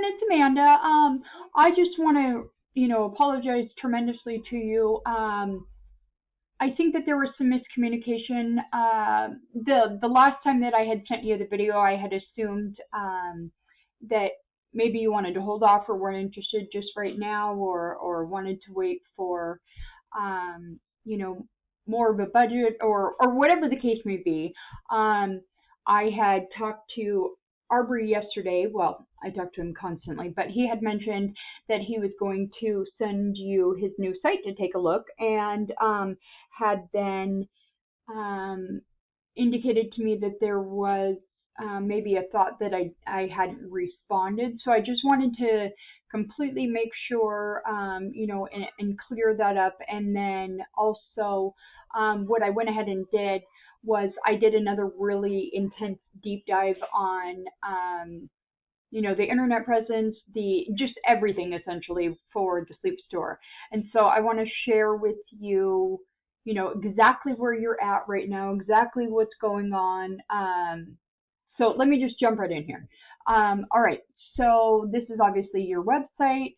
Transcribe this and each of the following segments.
it's Amanda. I just want to, apologize tremendously to you. I think that there was some miscommunication. The last time that I had sent you the video, I had assumed that maybe you wanted to hold off or weren't interested just right now, or wanted to wait for, um, you know, more of a budget, or whatever the case may be. I had talked to Arbery yesterday. Well, I talk to him constantly, but he had mentioned that he was going to send you his new site to take a look, and had then um, indicated to me that there was maybe a thought that I hadn't responded. So I just wanted to completely make sure, and clear that up. And then also, what I went ahead and did was I did another really intense deep dive on, the internet presence, the just everything essentially for the sleep store. And so I want to share with you, exactly where you're at right now, exactly what's going on. So let me just jump right in here. All right. So this is obviously your website.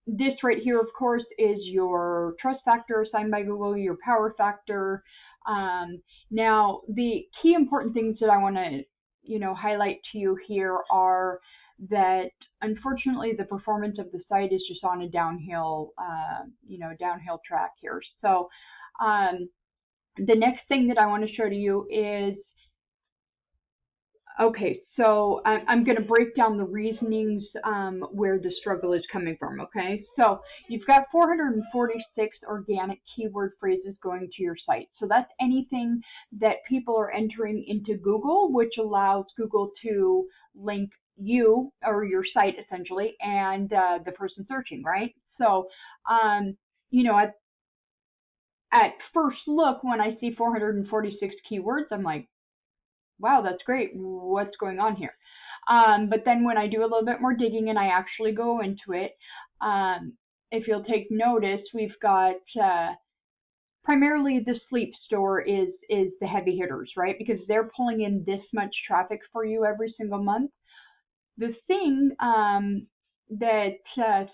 This right here, of course, is your trust factor assigned by Google, your power factor. Now, the key important things that I want to, highlight to you here are that unfortunately the performance of the site is just on a downhill, downhill track here. So the next thing that I want to show to you is, okay, so I'm going to break down the reasonings where the struggle is coming from, okay? So you've got 446 organic keyword phrases going to your site. So that's anything that people are entering into Google, which allows Google to link you or your site essentially and the person searching, right? So, you know, at first look, when I see 446 keywords, I'm like, wow, that's great. What's going on here? But then when I do a little bit more digging and I actually go into it, if you'll take notice, we've got primarily the sleep store is the heavy hitters, right? Because they're pulling in this much traffic for you every single month. The thing that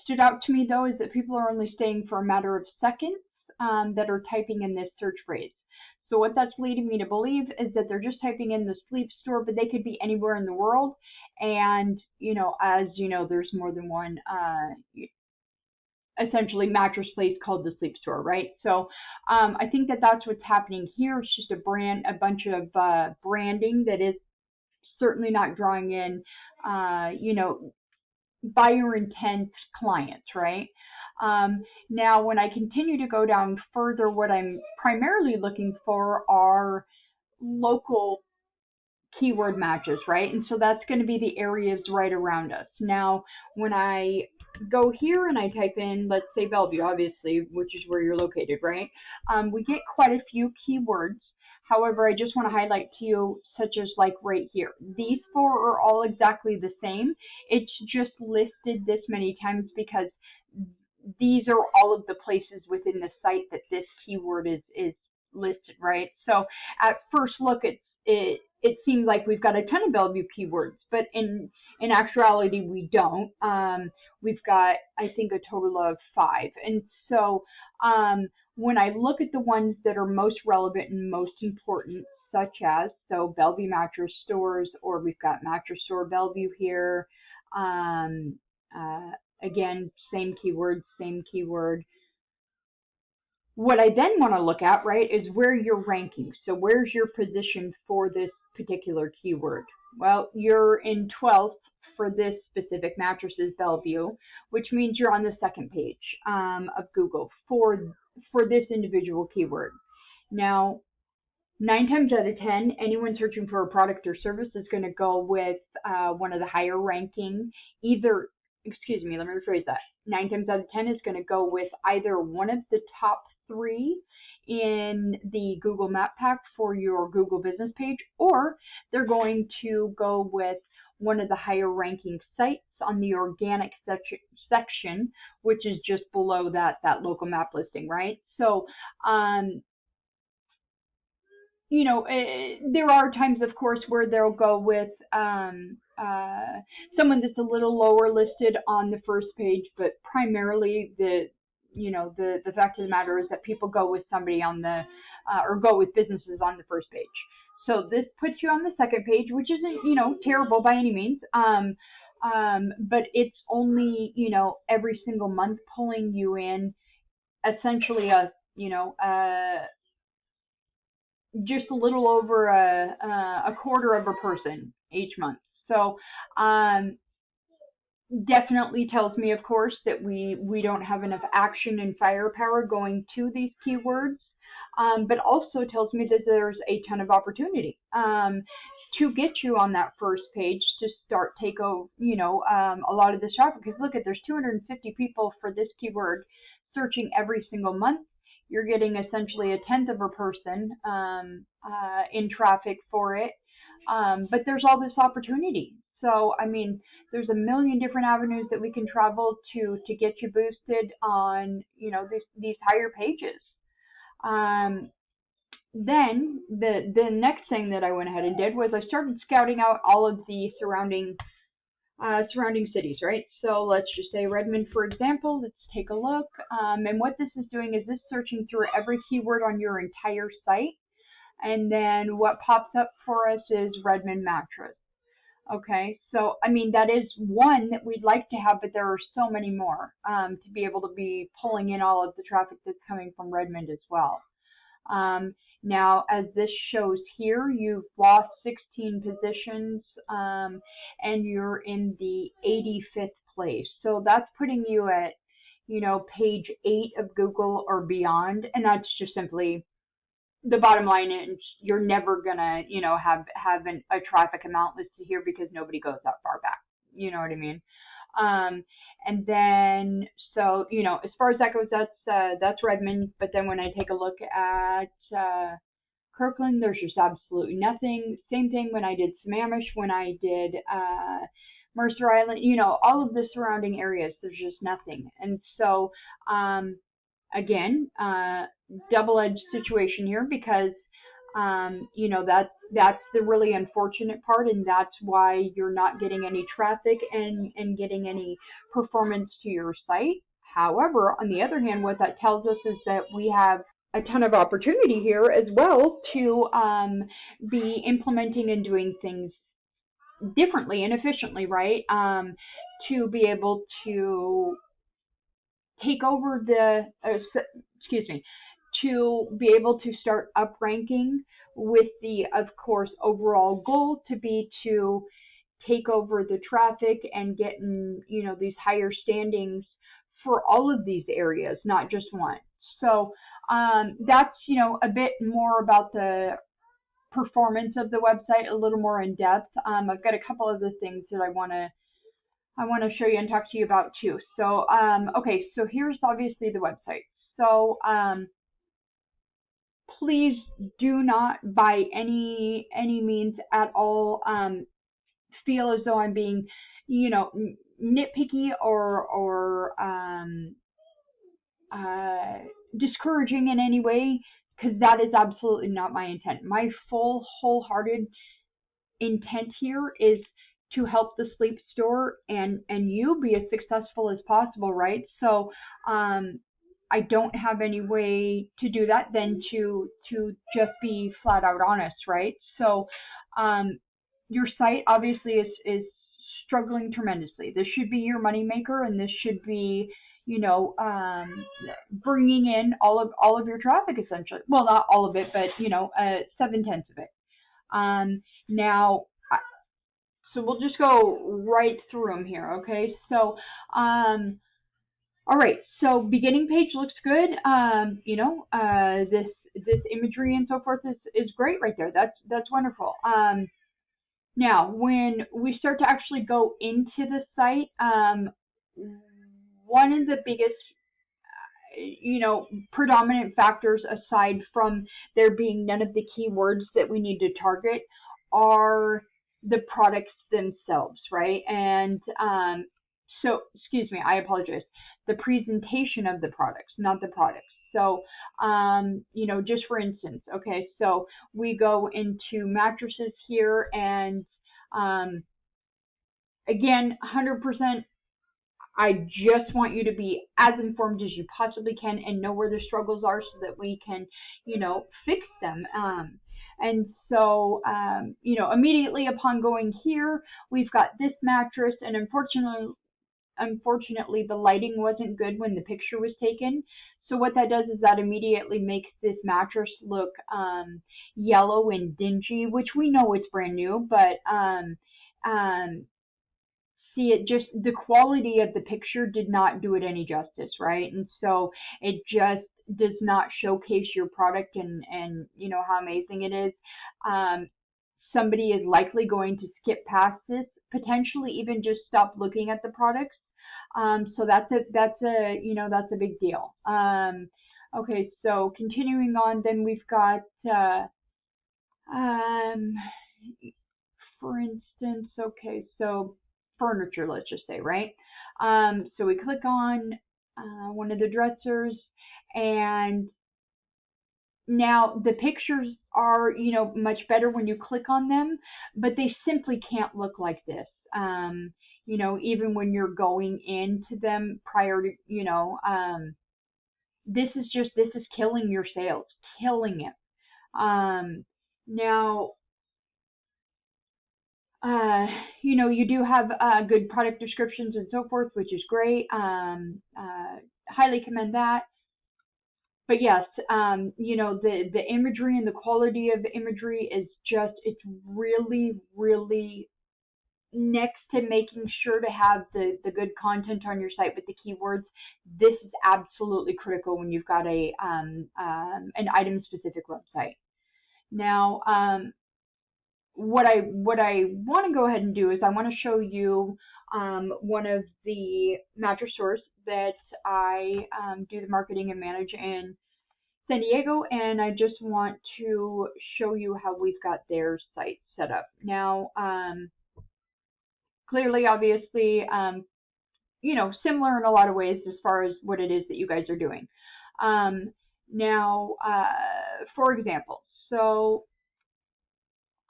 stood out to me, though, is that people are only staying for a matter of seconds that are typing in this search phrase. So what that's leading me to believe is that they're just typing in the sleep store, but they could be anywhere in the world. And, as you know, there's more than one essentially mattress place called the sleep store, right? So I think that that's what's happening here. It's just a bunch of branding that is certainly not drawing in, buyer intent clients, right? Now, when I continue to go down further, what I'm primarily looking for are local keyword matches, right? And so that's going to be the areas right around us. Now, when I go here and I type in, let's say Bellevue, obviously, which is where you're located, right? We get quite a few keywords. However, I just want to highlight to you, such as like right here. These four are all exactly the same. It's just listed this many times because these are all of the places within the site that this keyword is listed, right? So at first look, it seems like we've got a ton of Bellevue keywords, but in actuality, we don't. We've got, I think, a total of 5. And so when I look at the ones that are most relevant and most important, such as, so Bellevue Mattress Stores, or we've got Mattress Store Bellevue here, again, same keyword, same keyword. What I then want to look at, right, is where you're ranking. So where's your position for this particular keyword? Well, you're in 12th for this specific mattresses Bellevue, which means you're on the second page of Google for this individual keyword. Now, 9 times out of 10, anyone searching for a product or service is going to go with one of the higher ranking, let me rephrase that. 9 times out of 10 is going to go with either one of the top 3 in the Google Map Pack for your Google business page, or they're going to go with one of the higher ranking sites on the organic section, which is just below that local map listing, right? So, there are times, of course, where they'll go with someone that's a little lower listed on the first page, but primarily the fact of the matter is that people go with somebody on the or go with businesses on the first page. So this puts you on the second page, which isn't terrible by any means. But it's only every single month pulling you in essentially just a little over a quarter of a person each month. So definitely tells me, of course, that we don't have enough action and firepower going to these keywords, but also tells me that there's a ton of opportunity to get you on that first page to start take over, a lot of this traffic. Because look there's 250 people for this keyword searching every single month. You're getting essentially a tenth of a person in traffic for it, but there's all this opportunity. So, I mean, there's a million different avenues that we can travel to get you boosted on, these higher pages. Then the next thing that I went ahead and did was I started scouting out all of the surrounding cities, right? So let's just say Redmond, for example. Let's take a look. And what this is doing is this searching through every keyword on your entire site. And then what pops up for us is Redmond mattress. Okay, so I mean, that is one that we'd like to have, but there are so many more to be able to be pulling in all of the traffic that's coming from Redmond as well. Now, as this shows here, you've lost 16 positions and you're in the 85th place. So that's putting you at, page 8 of Google or beyond, and that's just simply the bottom line is you're never gonna, have a traffic amount listed here because nobody goes that far back. You know what I mean? And then, so, as far as that goes, that's Redmond. But then when I take a look at Kirkland, there's just absolutely nothing. Same thing when I did Sammamish, when I did Mercer Island, all of the surrounding areas, there's just nothing. And so, again, double-edged situation here because, that's the really unfortunate part, and that's why you're not getting any traffic and getting any performance to your site. However, on the other hand, what that tells us is that we have a ton of opportunity here as well to be implementing and doing things differently and efficiently, right? To be able to take over to be able to start up ranking with the, of course, overall goal to be to take over the traffic and get in, these higher standings for all of these areas, not just one. So that's, a bit more about the performance of the website, a little more in depth. I've got a couple of the things that I want to show you and talk to you about too. So, okay, so here's obviously the website. So, please do not by any means at all feel as though I'm being, nitpicky or discouraging in any way, because that is absolutely not my intent. My wholehearted intent here is to help the sleep store and you be as successful as possible, right? So I don't have any way to do that than to just be flat out honest, right? So your site obviously is struggling tremendously. This should be your moneymaker, and this should be, bringing in all of your traffic essentially. Well, not all of it, but 7/10 of it. Now, so we'll just go right through them here, okay? So, all right. So beginning page looks good. This imagery and so forth is great right there. That's wonderful. Now, when we start to actually go into the site, one of the biggest predominant factors, aside from there being none of the keywords that we need to target, are the products themselves, right? And so, excuse me, I apologize. The presentation of the products, not the products. So, just for instance, okay, so we go into mattresses here, and again, 100%, I just want you to be as informed as you possibly can and know where the struggles are so that we can, fix them. And so, immediately upon going here, we've got this mattress, and unfortunately, the lighting wasn't good when the picture was taken. So what that does is that immediately makes this mattress look yellow and dingy, which we know it's brand new, but um, see, it just, the quality of the picture did not do it any justice, right? And so it just does not showcase your product and how amazing it is. Um, Somebody is likely going to skip past this, potentially even just stop looking at the products. So that's a big deal. Okay, so continuing on, then we've got um, for instance, okay, so furniture, let's just say, right? So we click on one of the dressers, and now the pictures are, much better when you click on them, but they simply can't look like this. Even when you're going into them prior to, this is killing your sales, killing it. Now, you do have good product descriptions and so forth, which is great. Highly commend that. But yes, the imagery and the quality of the imagery is just, it's really, really next to making sure to have the good content on your site with the keywords. This is absolutely critical when you've got an item specific website. Now, what I want to go ahead and do is I want to show you one of the mattress stores that I do the marketing and manage in San Diego, and I just want to show you how we've got their site set up. Now, clearly, obviously, similar in a lot of ways as far as what it is that you guys are doing. Now, for example, so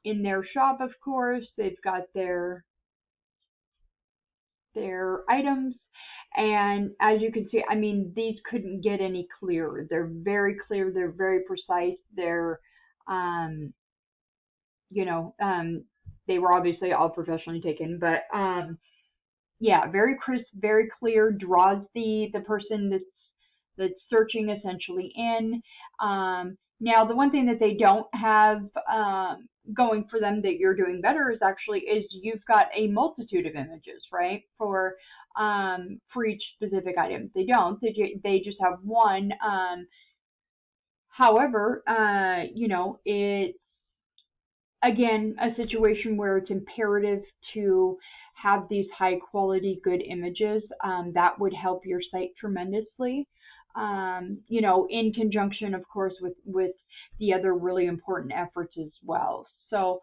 in their shop, of course, they've got their items, and as you can see, I mean, these couldn't get any clearer. They're very clear, they're very precise, they're they were obviously all professionally taken, but yeah, very crisp, very clear, draws the person that's searching essentially in. Now, the one thing that they don't have going for them that you're doing better is you've got a multitude of images, right? For each specific item. They don't. They just have one. However, it's again a situation where it's imperative to have these high quality, good images. That would help your site tremendously. In conjunction, of course, with the other really important efforts as well. So,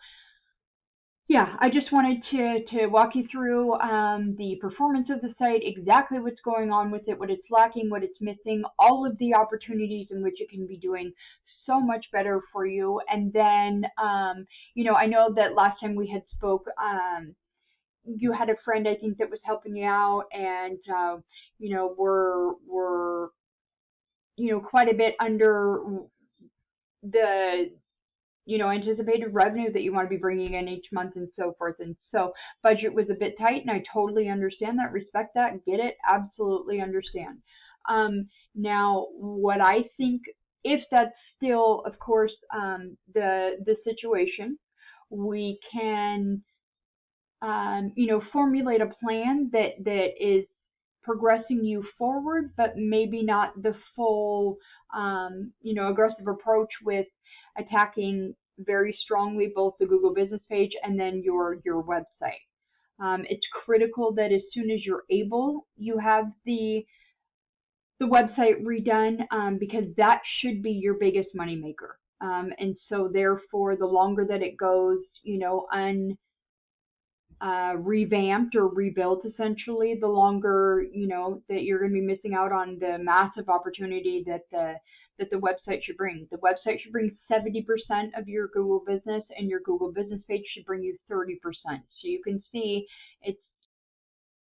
yeah, I just wanted to walk you through the performance of the site, exactly what's going on with it, what it's lacking, what it's missing, all of the opportunities in which it can be doing so much better for you. And then, I know that last time we had spoke, you had a friend, I think, that was helping you out, and we're quite a bit under the anticipated revenue that you want to be bringing in each month and so forth. And so budget was a bit tight, and I totally understand that, respect that, get it, absolutely understand. Now, what I think, if that's still, of course, the situation, we can, formulate a plan that is progressing you forward, but maybe not the full, aggressive approach with attacking very strongly both the Google business page and then your website. It's critical that as soon as you're able, you have the website redone, because that should be your biggest moneymaker. And so therefore, the longer that it goes, revamped or rebuilt, essentially, the longer that you're going to be missing out on the massive opportunity that the website should bring. The website should bring 70% of your Google business, and your Google business page should bring you 30%. So you can see it's